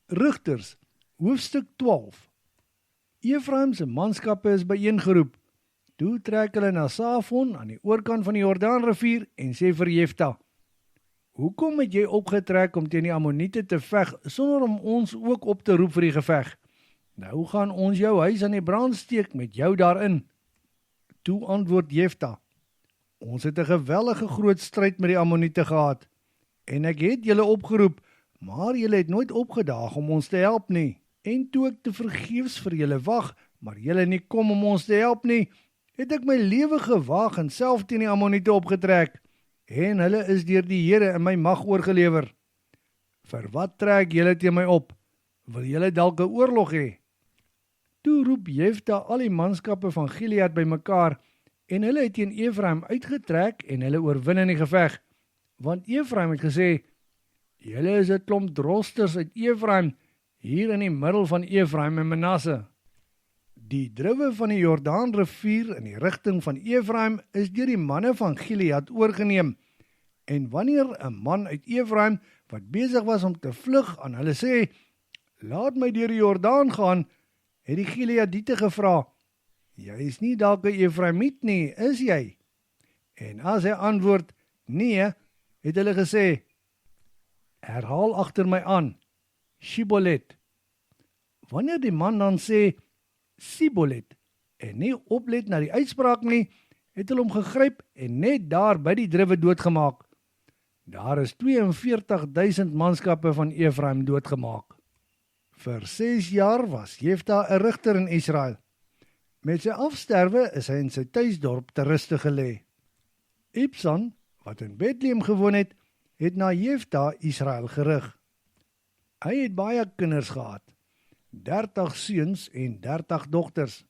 Rigters, hoofstuk 12. Efraim se manskappe is byeengeroep. Toe trek hulle na Safon aan die oorkant van die Jordaanrivier en sê vir Jefta: "Hoekom het jy opgetrek om teen die Ammoniete te veg sonder om ons ook op te roep vir die geveg? Nou gaan ons jou huis aan die brand steek met jou daarin." Toe antwoord Jefta: "Ons het 'n geweldige groot stryd met die Ammoniete gehad en ek het julle opgeroep, maar julle het nooit opgedaag om ons te help nie. En toe ek te vergeefs vir julle wag, maar julle nie kom om ons te help nie, het ek my lewe gewaag en self teen die Ammoniete opgetrek, en hulle is deur die Here in my mag oorgelewer. Vir wat trek julle teen my op? Wil julle dalk 'n oorlog hê?" Toe roep Jefta al die manskappe van Gilead bymekaar, en hulle het teen Efraim uitgetrek en hulle oorwin in die geveg, want Efraim het gesê: "Julle is 'n klomp drosters uit Efraim, hier in die middel van Efraim en Manasse." Die druwe van die Jordaanrivier in die rigting van Efraim is deur die manne van Gilead oorgeneem, en wanneer 'n man uit Efraim wat besig was om te vlug aan hulle sê: "Laat my deur die Jordaan gaan," het die Gileadiete gevra: "Jy is nie dalk 'n Efraimiet nie, is jy?" En as hy antwoord: "Nee," het hulle gesê: "Herhaal agter my aan, Shibolet." Wanneer die man dan sê Sibolet en nie oplet na die uitspraak nie, het hulle hom gegryp en net daar by die druwe doodgemaak. Daar is 42.000 manskappe van Efraim doodgemaak. Vir 6 jaar was Jefta 'n rigter in Israel. Met sy afsterwe is hy in sy tuisdorp ter ruste gelê. Ibsan, wat in Bethlehem gewoon het na Jefta Israel gerig. Hy het baie kinders gehad, 30 seuns en 30 dogters.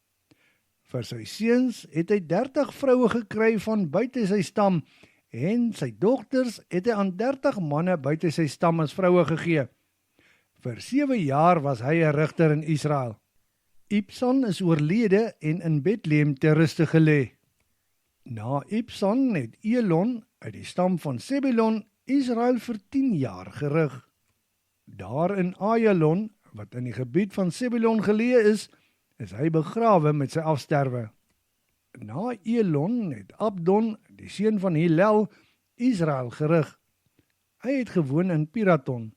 Vir sy seuns het hy 30 vroue gekry van buite sy stam, en sy dogters het hy aan 30 manne buite sy stam as vroue gegee. Vir 7 jaar was hy 'n rigter in Israel. Ibsan is oorlede en in Bethlehem ter ruste gelê. Na Ibsan het Elon uit die stam van Sebulon Israel vir 10 jaar gerig. Daar in Ajalon, wat in die gebied van Sebulon geleë is hy begrawe met sy afsterwe. Na Elon het Abdon, die seun van Hillel, Israel gerig. Hy het gewoon in Piraton.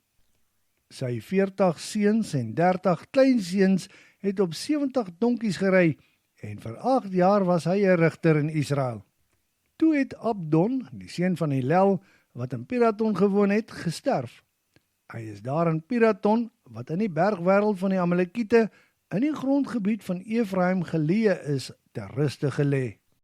Sy 40 seuns en 30 kleinseuns het op 70 donkies gery, en vir 8 jaar was hy 'n rigter in Israel. Toe het Abdon, die seun van Hillel, wat in Piraton gewoon het, gesterf. Hy is daar in Piraton, wat in die bergwêreld van die Amalekiete, in die grondgebied van Efraim geleë is, ter ruste gelê.